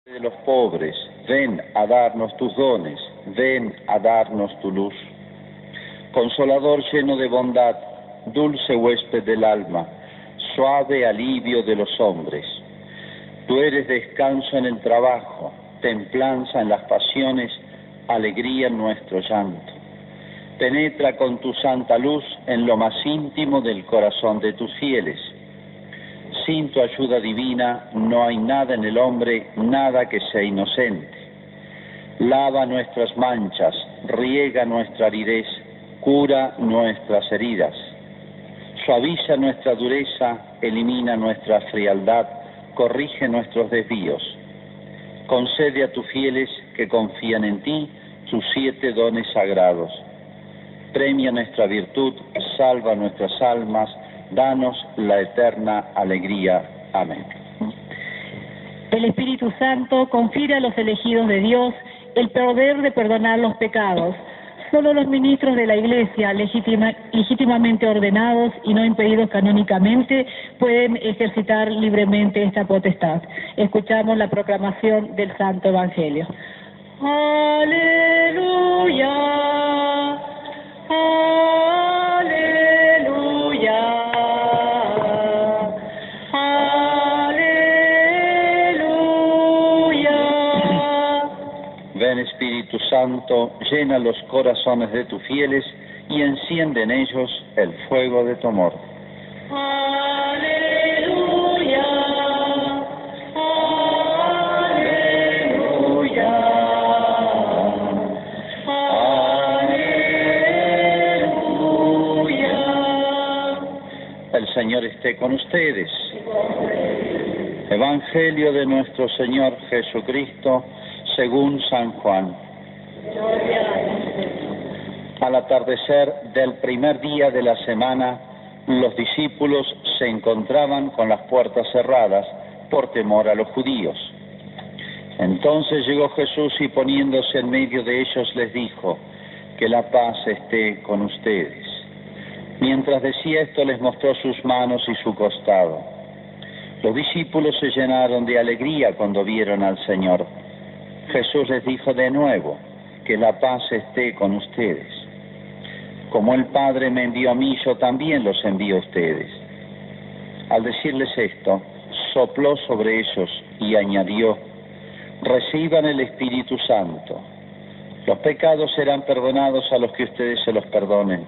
de los pobres, ven a darnos tus dones, ven a darnos tu luz. Consolador lleno de bondad, dulce huésped del alma, suave alivio de los hombres. Tú eres descanso en el trabajo, templanza en las pasiones, alegría en nuestro llanto. Penetra con tu santa luz en lo más íntimo del corazón de tus fieles. Sin tu ayuda divina no hay nada en el hombre, nada que sea inocente. Lava nuestras manchas, riega nuestra aridez, cura nuestras heridas. Suaviza nuestra dureza, elimina nuestra frialdad, corrige nuestros desvíos. Concede a tus fieles que confían en ti tus 7 dones sagrados. Premia nuestra virtud, salva nuestras almas, danos la eterna alegría. Amén. El Espíritu Santo confiere a los elegidos de Dios el poder de perdonar los pecados. Solo los ministros de la Iglesia, legítimamente ordenados y no impedidos canónicamente, pueden ejercitar libremente esta potestad. Escuchamos la proclamación del Santo Evangelio. Aleluya, aleluya. Ven Espíritu Santo, llena los corazones de tus fieles y enciende en ellos el fuego de tu amor. Aleluya, aleluya, aleluya. El Señor esté con ustedes. Evangelio de nuestro Señor Jesucristo según San Juan. Al atardecer del primer día de la semana, los discípulos se encontraban con las puertas cerradas por temor a los judíos. Entonces llegó Jesús y poniéndose en medio de ellos les dijo: que la paz esté con ustedes. Mientras decía esto les mostró sus manos y su costado. Los discípulos se llenaron de alegría cuando vieron al Señor. Jesús les dijo de nuevo: que la paz esté con ustedes. Como el Padre me envió a mí, yo también los envío a ustedes. Al decirles esto, sopló sobre ellos y añadió: reciban el Espíritu Santo. Los pecados serán perdonados a los que ustedes se los perdonen,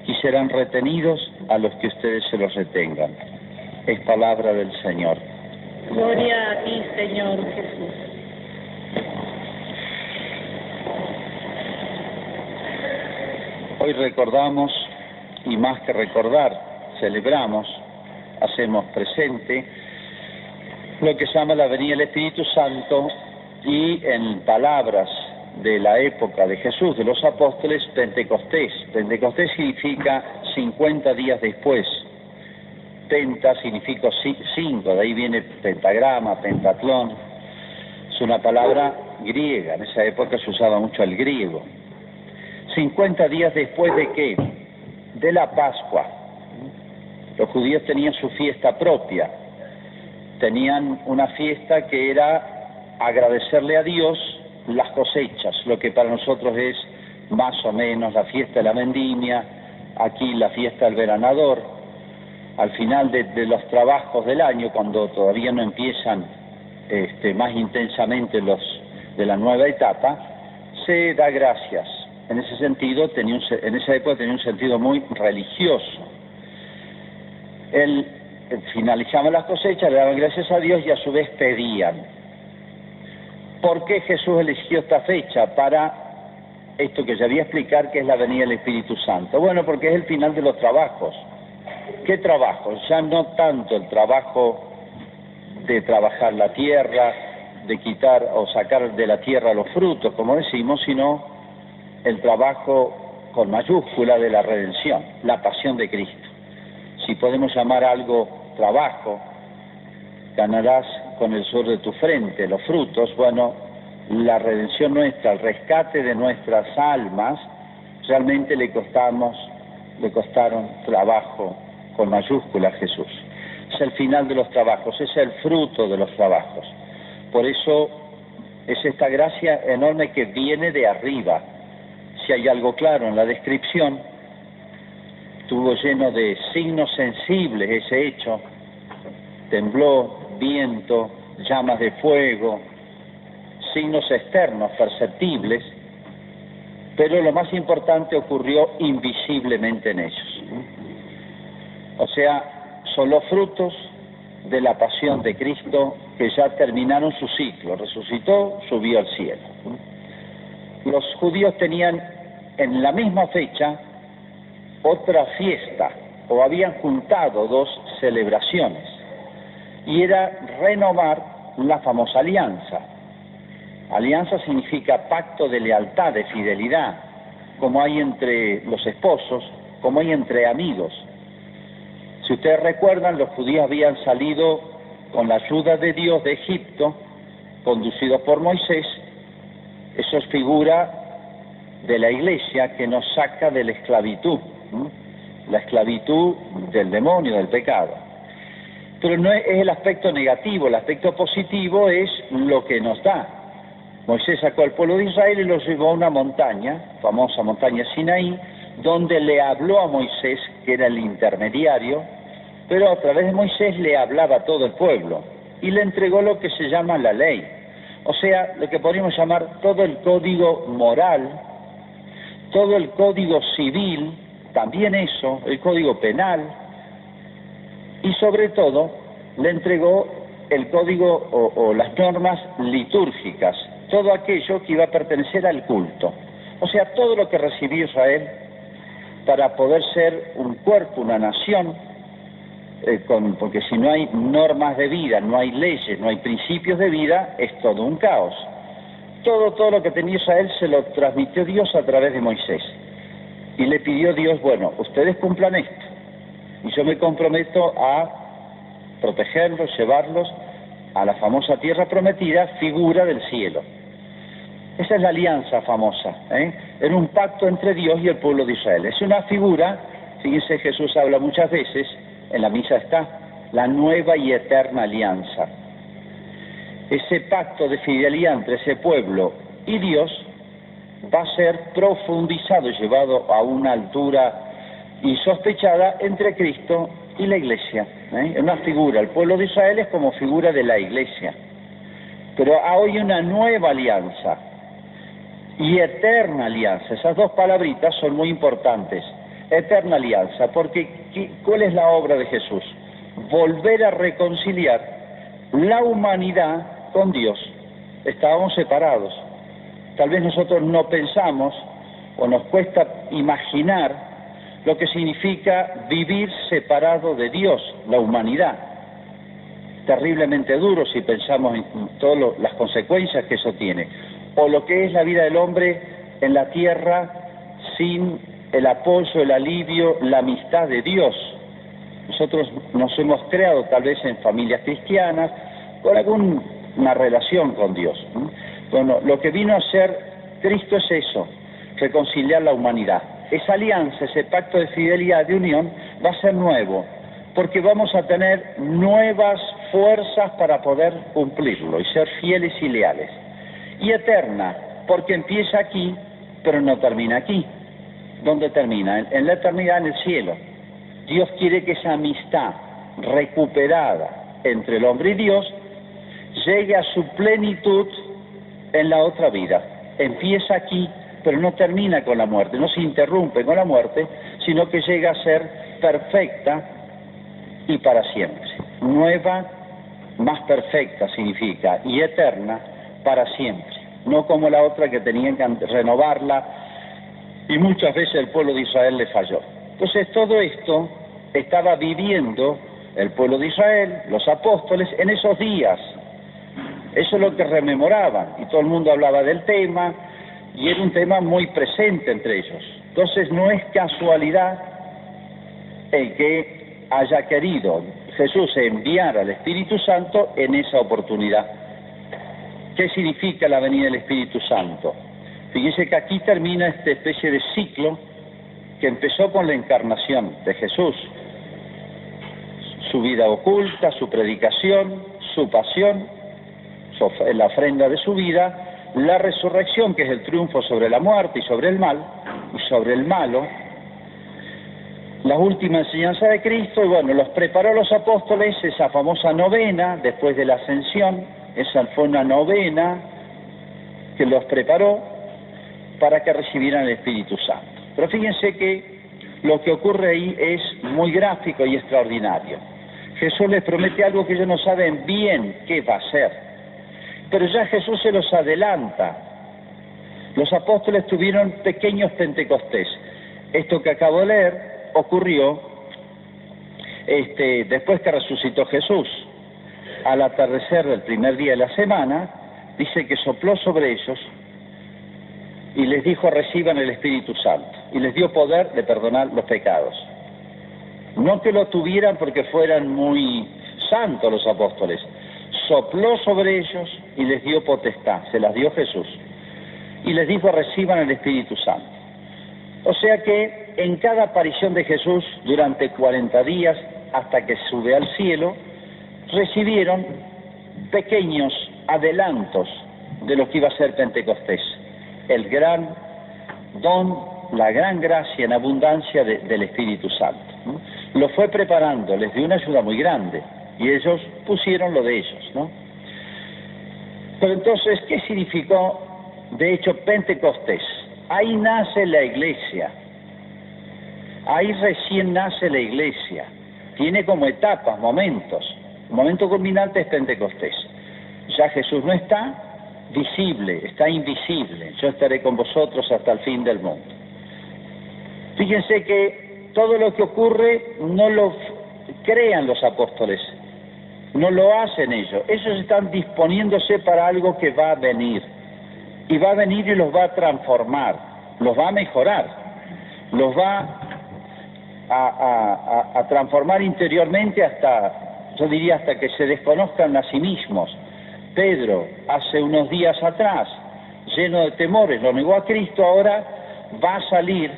y serán retenidos a los que ustedes se los retengan. Es palabra del Señor. Gloria a ti, Señor Jesús. Hoy recordamos, y más que recordar, celebramos, hacemos presente lo que se llama la venida del Espíritu Santo, y en palabras de la época de Jesús, de los apóstoles, Pentecostés. Pentecostés significa 50 días después. Penta significa 5, de ahí viene pentagrama, pentatlón. Es una palabra griega, en esa época se usaba mucho el griego. 50 días después de ¿qué? De la Pascua. Los judíos tenían su fiesta propia. Tenían una fiesta que era agradecerle a Dios las cosechas, lo que para nosotros es más o menos la fiesta de la vendimia, aquí la fiesta del veranador. Al final de los trabajos del año, cuando todavía no empiezan más intensamente los de la nueva etapa, se da gracias. En ese sentido, en esa época tenía un sentido muy religioso. Finalizaban las cosechas, le daban gracias a Dios y a su vez pedían. ¿Por qué Jesús eligió esta fecha para esto que ya voy a explicar, que es la venida del Espíritu Santo? Bueno, porque es el final de los trabajos. ¿Qué trabajos? Ya no tanto el trabajo de trabajar la tierra, de quitar o sacar de la tierra los frutos, como decimos, sino el trabajo con mayúscula de la redención, la pasión de Cristo. Si podemos llamar algo trabajo, ganarás con el sudor de tu frente los frutos. Bueno, la redención nuestra, el rescate de nuestras almas, realmente le costaron trabajo con mayúscula a Jesús. Es el final de los trabajos, es el fruto de los trabajos. Por eso Es esta gracia enorme que viene de arriba. Si hay algo claro en la descripción, estuvo lleno de signos sensibles ese hecho, tembló, viento, llamas de fuego, signos externos perceptibles, pero lo más importante ocurrió invisiblemente en ellos. O sea, son los frutos de la pasión de Cristo que ya terminaron su ciclo, resucitó, subió al cielo. Los judíos tenían en la misma fecha otra fiesta, o habían juntado dos celebraciones, y era renovar la famosa alianza. Alianza significa pacto de lealtad, de fidelidad, como hay entre los esposos, como hay entre amigos. Si ustedes recuerdan, los judíos habían salido con la ayuda de Dios de Egipto, conducidos por Moisés. Eso es figura de la iglesia que nos saca de la esclavitud, la esclavitud del demonio, del pecado. Pero no es el aspecto negativo, el aspecto positivo es lo que nos da. Moisés sacó al pueblo de Israel y lo llevó a una montaña, famosa montaña Sinaí, donde le habló a Moisés, que era el intermediario, pero a través de Moisés le hablaba a todo el pueblo y le entregó lo que se llama la ley, o sea, lo que podríamos llamar todo el código moral, todo el código civil, también eso, el código penal, y sobre todo le entregó el código o las normas litúrgicas, todo aquello que iba a pertenecer al culto, o sea, todo lo que recibió Israel para poder ser un cuerpo, una nación, porque si no hay normas de vida, no hay leyes, no hay principios de vida, es todo un caos. Todo lo que tenía Israel se lo transmitió Dios a través de Moisés. Y le pidió Dios, bueno, ustedes cumplan esto. Y yo me comprometo a protegerlos, llevarlos a la famosa tierra prometida, figura del cielo. Esa es la alianza famosa, Era un pacto entre Dios y el pueblo de Israel. Es una figura, fíjense, Jesús habla muchas veces, en la misa está, la nueva y eterna alianza. Ese pacto de fidelidad entre ese pueblo y Dios va a ser profundizado y llevado a una altura insospechada entre Cristo y la Iglesia. Es una figura, el pueblo de Israel es como figura de la Iglesia. Pero hay una nueva alianza y eterna alianza. Esas dos palabritas son muy importantes. Eterna alianza, porque ¿cuál es la obra de Jesús? Volver a reconciliar la humanidad con Dios. Estábamos separados. Tal vez nosotros no pensamos o nos cuesta imaginar lo que significa vivir separado de Dios, la humanidad. Terriblemente duro si pensamos en todas las consecuencias que eso tiene. O lo que es la vida del hombre en la tierra sin el apoyo, el alivio, la amistad de Dios. Nosotros nos hemos creado tal vez en familias cristianas, con alguna relación con Dios. Bueno, lo que vino a hacer Cristo es eso, reconciliar la humanidad. Esa alianza, ese pacto de fidelidad, de unión, va a ser nuevo, porque vamos a tener nuevas fuerzas para poder cumplirlo y ser fieles y leales. Y eterna, porque empieza aquí, pero no termina aquí. ¿Dónde termina? En la eternidad, en el cielo. Dios quiere que esa amistad recuperada entre el hombre y Dios llegue a su plenitud en la otra vida. Empieza aquí, pero no termina con la muerte, no se interrumpe con la muerte, sino que llega a ser perfecta y para siempre. Nueva, más perfecta significa, y eterna para siempre. No como la otra que tenían que renovarla, y muchas veces el pueblo de Israel le falló. Entonces todo esto estaba viviendo el pueblo de Israel, los apóstoles, en esos días. Eso es lo que rememoraban, y todo el mundo hablaba del tema, y era un tema muy presente entre ellos. Entonces no es casualidad el que haya querido Jesús enviar al Espíritu Santo en esa oportunidad. ¿Qué significa la venida del Espíritu Santo? Fíjense que aquí termina esta especie de ciclo que empezó con la encarnación de Jesús, su vida oculta, su predicación, su pasión, la ofrenda de su vida, la resurrección, que es el triunfo sobre la muerte y sobre el mal, y sobre el malo, la última enseñanza de Cristo, y bueno, los preparó los apóstoles, esa famosa novena, después de la ascensión, esa fue una novena que los preparó para que recibieran el Espíritu Santo. Pero fíjense que lo que ocurre ahí es muy gráfico y extraordinario. Jesús les promete algo que ellos no saben bien qué va a hacer, pero ya Jesús se los adelanta. Los apóstoles tuvieron pequeños Pentecostés. Esto que acabo de leer ocurrió después que resucitó Jesús. Al atardecer del primer día de la semana, dice que sopló sobre ellos y les dijo: reciban el Espíritu Santo, y les dio poder de perdonar los pecados. No que lo tuvieran porque fueran muy santos los apóstoles, sopló sobre ellos y les dio potestad, se las dio Jesús, y les dijo: reciban el Espíritu Santo. O sea que en cada aparición de Jesús durante 40 días hasta que sube al cielo, recibieron pequeños adelantos de lo que iba a ser Pentecostés, el gran don, la gran gracia en abundancia del Espíritu Santo. Lo fue preparando, les dio una ayuda muy grande, y ellos pusieron lo de ellos, ¿no? Pero entonces, ¿qué significó, de hecho, Pentecostés? Ahí nace la iglesia, ahí recién nace la iglesia, tiene como etapas, momentos. El momento culminante es Pentecostés. Ya Jesús no está visible, está invisible. Yo estaré con vosotros hasta el fin del mundo. Fíjense que todo lo que ocurre no lo crean los apóstoles, no lo hacen ellos. Ellos están disponiéndose para algo que va a venir. Y va a venir y los va a transformar, los va a mejorar, los va a transformar interiormente hasta, yo diría, hasta que se desconozcan a sí mismos. Pedro, hace unos días atrás, lleno de temores, lo negó a Cristo, ahora va a salir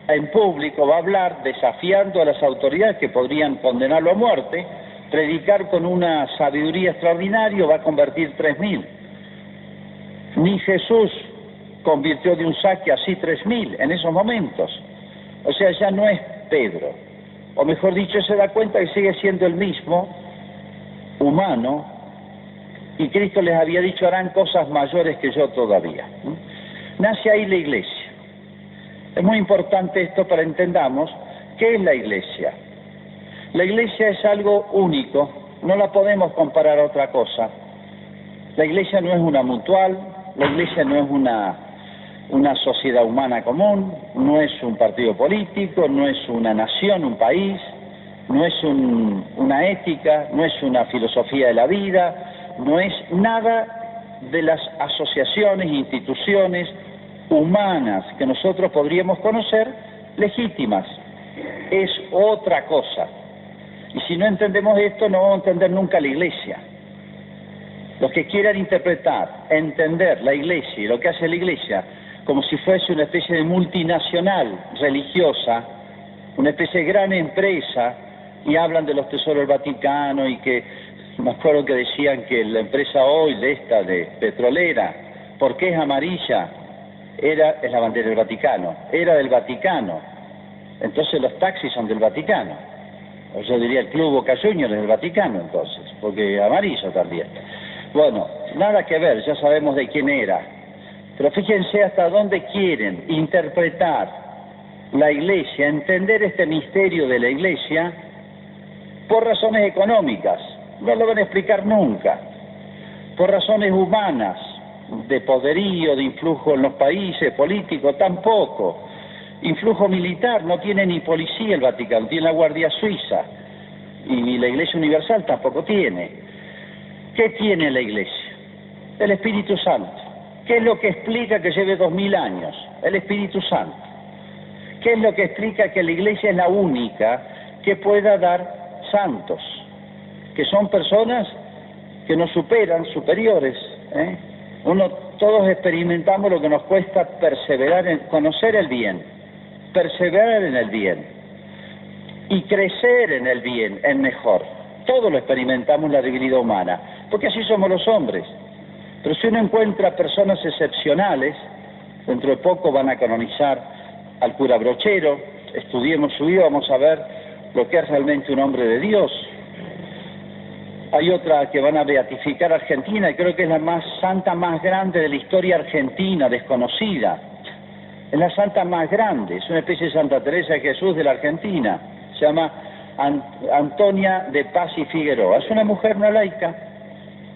en público, va a hablar desafiando a las autoridades que podrían condenarlo a muerte, predicar con una sabiduría extraordinaria, va a convertir 3.000. Ni Jesús convirtió de un saque así 3.000 en esos momentos. O sea, ya no es Pedro. O mejor dicho, se da cuenta que sigue siendo el mismo, humano, y Cristo les había dicho: harán cosas mayores que yo todavía. Nace ahí la iglesia. Es muy importante esto para que entendamos qué es la iglesia. La iglesia es algo único, no la podemos comparar a otra cosa. La iglesia no es una mutual, la iglesia no es una sociedad humana común, no es un partido político, no es una nación, un país, no es una ética, no es una filosofía de la vida, no es nada de las asociaciones e instituciones humanas que nosotros podríamos conocer legítimas. Es otra cosa. Y si no entendemos esto, no vamos a entender nunca la iglesia. Los que quieran interpretar, entender la iglesia y lo que hace la iglesia como si fuese una especie de multinacional religiosa, una especie de gran empresa, y hablan de los tesoros del Vaticano, y que me acuerdo que decían que la empresa Oil, esta de petrolera, ¿por qué es amarilla? Es la bandera del Vaticano, era del Vaticano. Entonces los taxis son del Vaticano. O yo diría el Club Boca Juniors es del Vaticano, entonces, porque amarillo también. Bueno, nada que ver, ya sabemos de quién era. Pero fíjense hasta dónde quieren interpretar la iglesia, entender este misterio de la iglesia por razones económicas. No lo van a explicar nunca. Por razones humanas, de poderío, de influjo en los países, políticos, tampoco. Influjo militar, no tiene ni policía el Vaticano, tiene la Guardia Suiza. Y la Iglesia Universal tampoco tiene. ¿Qué tiene la iglesia? El Espíritu Santo. ¿Qué es lo que explica que lleve 2000 años? El Espíritu Santo. ¿Qué es lo que explica que la iglesia es la única que pueda dar santos? Que son personas que nos superan, superiores. Todos experimentamos lo que nos cuesta perseverar en conocer el bien, perseverar en el bien y crecer en el bien, en mejor. Todo lo experimentamos en la debilidad humana, porque así somos los hombres. Pero si uno encuentra personas excepcionales, dentro de poco van a canonizar al cura Brochero, estudiemos su vida, vamos a ver lo que es realmente un hombre de Dios. Hay otra que van a beatificar a Argentina, y creo que es la más santa más grande de la historia argentina, desconocida. Es la santa más grande, es una especie de Santa Teresa de Jesús de la Argentina. Se llama Antonia de Paz y Figueroa. Es una mujer no laica,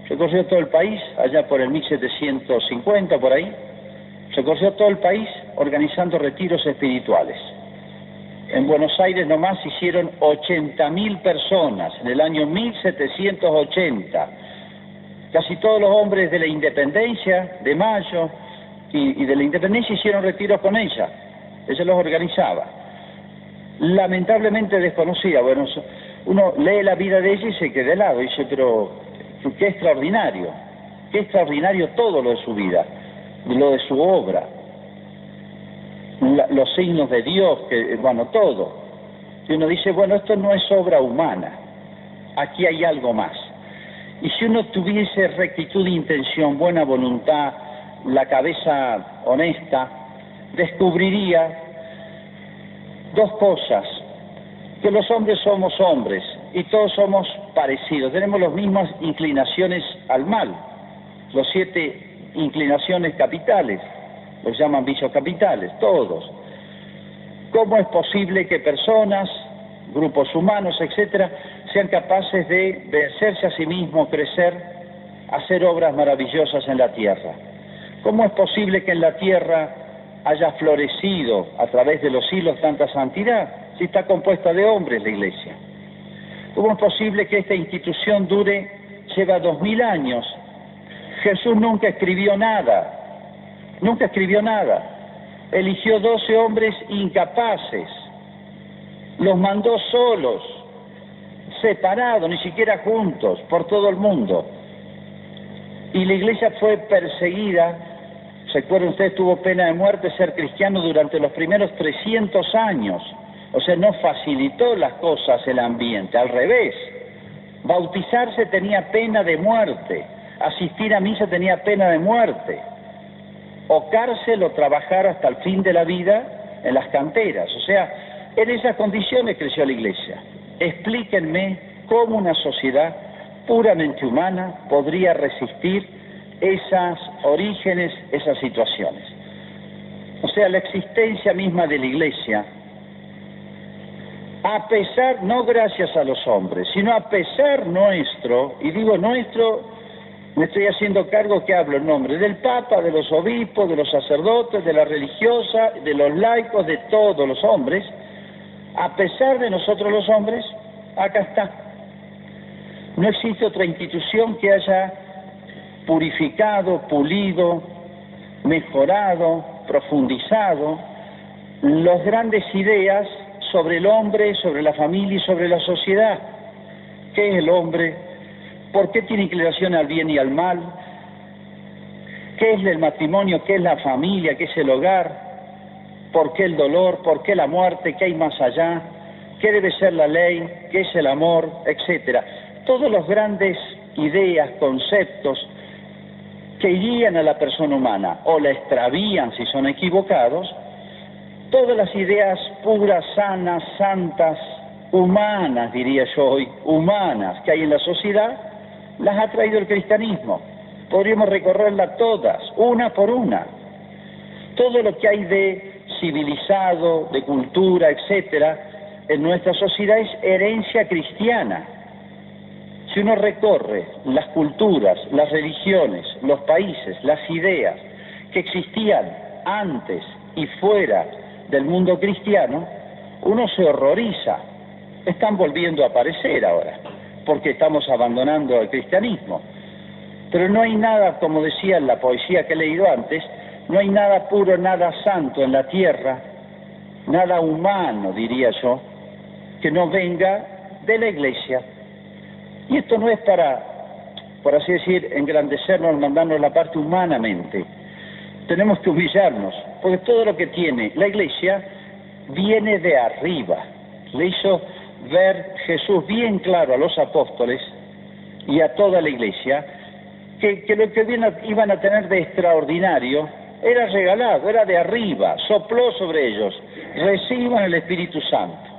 recorrió todo el país, allá por el 1750, por ahí. Recorrió todo el país organizando retiros espirituales. En Buenos Aires nomás hicieron 80.000 personas en el año 1780. Casi todos los hombres de la Independencia, de Mayo y de la Independencia hicieron retiros con ella. Ella los organizaba. Lamentablemente desconocida. Bueno, uno lee la vida de ella y se queda de lado. Y dice, pero qué extraordinario todo lo de su vida, lo de su obra. Los signos de Dios, bueno, todo. Y uno dice, bueno, esto no es obra humana, aquí hay algo más. Y si uno tuviese rectitud de intención, buena voluntad, la cabeza honesta, descubriría dos cosas: que los hombres somos hombres y todos somos parecidos, tenemos las mismas inclinaciones al mal, los 7 inclinaciones capitales. Los llaman vicios capitales, todos. ¿Cómo es posible que personas, grupos humanos, etcétera, sean capaces de vencerse a sí mismos, crecer, hacer obras maravillosas en la tierra? ¿Cómo es posible que en la tierra haya florecido a través de los siglos tanta santidad, si está compuesta de hombres la Iglesia? ¿Cómo es posible que esta institución lleva 2000 años? Jesús nunca escribió nada. Nunca escribió nada. Eligió 12 hombres incapaces. Los mandó solos, separados, ni siquiera juntos, por todo el mundo. Y la Iglesia fue perseguida. Recuerden ustedes, tuvo pena de muerte ser cristiano durante los primeros 300 años. O sea, no facilitó las cosas el ambiente, al revés. Bautizarse tenía pena de muerte. Asistir a misa tenía pena de muerte. O cárcel o trabajar hasta el fin de la vida en las canteras. O sea, en esas condiciones creció la Iglesia. Explíquenme cómo una sociedad puramente humana podría resistir esos orígenes, esas situaciones. O sea, la existencia misma de la Iglesia, a pesar, no gracias a los hombres, sino a pesar nuestro, y digo nuestro, me estoy haciendo cargo que hablo en nombre del Papa, de los obispos, de los sacerdotes, de la religiosa, de los laicos, de todos los hombres. A pesar de nosotros los hombres, acá está. No existe otra institución que haya purificado, pulido, mejorado, profundizado las grandes ideas sobre el hombre, sobre la familia y sobre la sociedad. ¿Qué es el hombre? ¿Por qué tiene inclinación al bien y al mal? ¿Qué es el matrimonio? ¿Qué es la familia? ¿Qué es el hogar? ¿Por qué el dolor? ¿Por qué la muerte? ¿Qué hay más allá? ¿Qué debe ser la ley? ¿Qué es el amor? Etcétera. Todos los grandes ideas, conceptos que guían a la persona humana o la extravían si son equivocados, todas las ideas puras, sanas, santas, humanas, diría yo hoy, humanas que hay en la sociedad, las ha traído el cristianismo. Podríamos recorrerlas todas, una por una. Todo lo que hay de civilizado, de cultura, etcétera, en nuestra sociedad es herencia cristiana. Si uno recorre las culturas, las religiones, los países, las ideas que existían antes y fuera del mundo cristiano, uno se horroriza. Están volviendo a aparecer ahora, porque estamos abandonando el cristianismo. Pero no hay nada, como decía en la poesía que he leído antes, no hay nada puro, nada santo en la tierra, nada humano, diría yo, que no venga de la Iglesia. Y esto no es para, por así decir, engrandecernos, mandarnos la parte humanamente. Tenemos que humillarnos, porque todo lo que tiene la Iglesia viene de arriba. Le hizo ver Jesús bien claro a los apóstoles y a toda la Iglesia que lo que iban a tener de extraordinario era regalado, era de arriba, sopló sobre ellos, reciban el Espíritu Santo.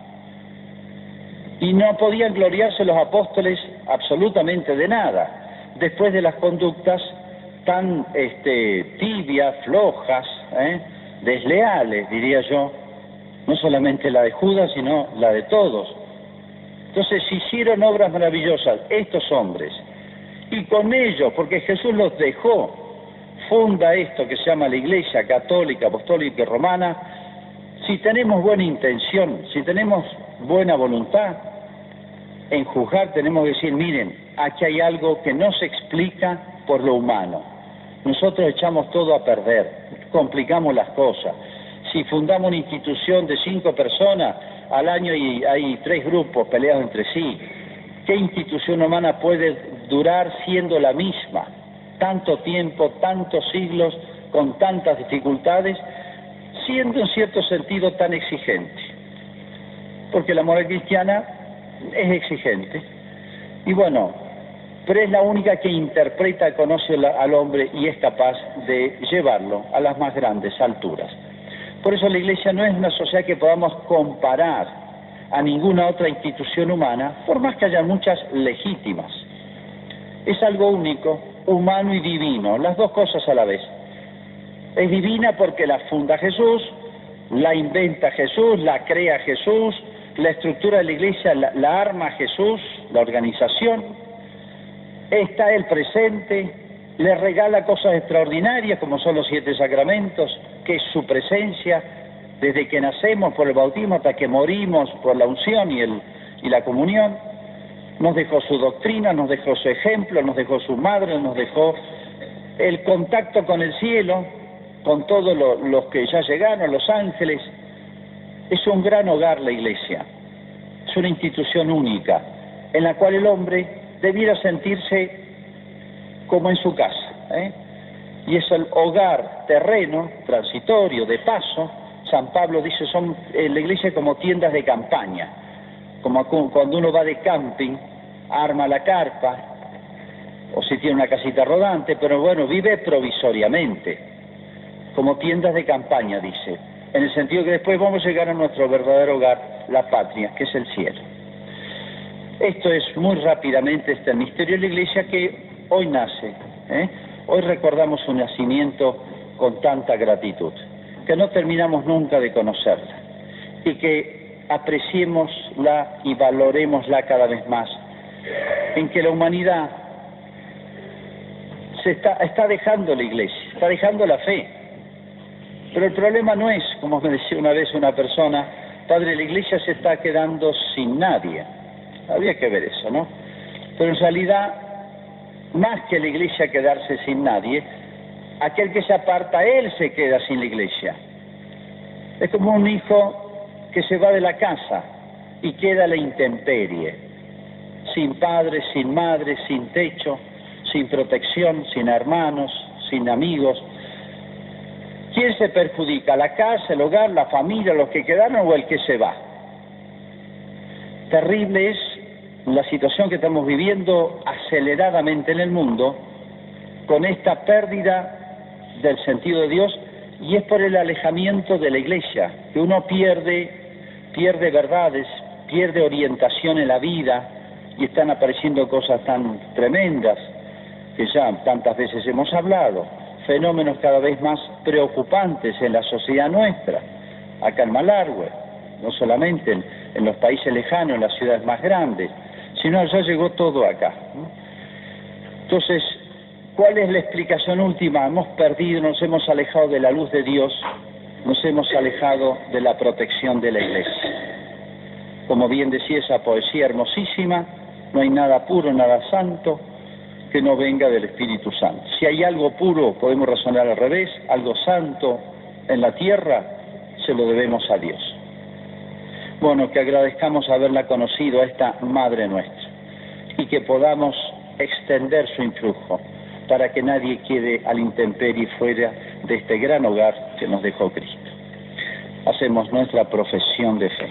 Y no podían gloriarse los apóstoles absolutamente de nada, después de las conductas tan tibias, flojas, desleales, diría yo, no solamente la de Judas, sino la de todos. Entonces hicieron obras maravillosas estos hombres, y con ellos, porque Jesús los dejó, funda esto que se llama la Iglesia Católica, Apostólica y Romana. Si tenemos buena intención, si tenemos buena voluntad en juzgar, tenemos que decir, miren, aquí hay algo que no se explica por lo humano. Nosotros echamos todo a perder, complicamos las cosas. Si fundamos una institución de 5 personas, al año hay 3 grupos peleados entre sí. ¿Qué institución humana puede durar siendo la misma? Tanto tiempo, tantos siglos, con tantas dificultades, siendo en cierto sentido tan exigente. Porque la moral cristiana es exigente. Y bueno, pero es la única que interpreta, conoce al hombre y es capaz de llevarlo a las más grandes alturas. Por eso la Iglesia no es una sociedad que podamos comparar a ninguna otra institución humana, por más que haya muchas legítimas. Es algo único, humano y divino, las dos cosas a la vez. Es divina porque la funda Jesús, la inventa Jesús, la crea Jesús, la estructura de la Iglesia la arma Jesús, la organización. Está Él presente, le regala cosas extraordinarias como son los 7 sacramentos, que es su presencia, desde que nacemos por el bautismo hasta que morimos por la unción y la comunión. Nos dejó su doctrina, nos dejó su ejemplo, nos dejó su madre, nos dejó el contacto con el cielo, con todos los que ya llegaron, los ángeles. Es un gran hogar la Iglesia, es una institución única, en la cual el hombre debiera sentirse como en su casa, y es el hogar terreno, transitorio, de paso. San Pablo dice, son la Iglesia como tiendas de campaña, como cuando uno va de camping, arma la carpa, o si tiene una casita rodante, pero bueno, vive provisoriamente, como tiendas de campaña, dice, en el sentido que después vamos a llegar a nuestro verdadero hogar, la patria, que es el cielo. Esto es muy rápidamente este misterio de la Iglesia que hoy nace, Hoy recordamos su nacimiento con tanta gratitud, que no terminamos nunca de conocerla, y que apreciémosla y valoremosla cada vez más, en que la humanidad está dejando la Iglesia, está dejando la fe. Pero el problema no es, como me decía una vez una persona, padre, la Iglesia se está quedando sin nadie. Habría que ver eso, ¿no? Pero en realidad, más que la Iglesia quedarse sin nadie, aquel que se aparta, él se queda sin la Iglesia. Es como un hijo que se va de la casa y queda a la intemperie, sin padre, sin madre, sin techo, sin protección, sin hermanos, sin amigos. ¿Quién se perjudica? ¿La casa, el hogar, la familia, los que quedaron o el que se va? Terrible es la situación que estamos viviendo aceleradamente en el mundo con esta pérdida del sentido de Dios, y es por el alejamiento de la Iglesia, que uno pierde verdades, pierde orientación en la vida, y están apareciendo cosas tan tremendas que ya tantas veces hemos hablado, fenómenos cada vez más preocupantes en la sociedad nuestra, acá en Malargüe, no solamente en los países lejanos, en las ciudades más grandes, sino ya llegó todo acá. Entonces, ¿cuál es la explicación última? Hemos perdido, nos hemos alejado de la luz de Dios, nos hemos alejado de la protección de la Iglesia. Como bien decía esa poesía hermosísima, no hay nada puro, nada santo que no venga del Espíritu Santo. Si hay algo puro, podemos razonar al revés, algo santo en la tierra, se lo debemos a Dios. Bueno, que agradezcamos haberla conocido a esta Madre nuestra, y que podamos extender su influjo para que nadie quede a la intemperie fuera de este gran hogar que nos dejó Cristo. Hacemos nuestra profesión de fe.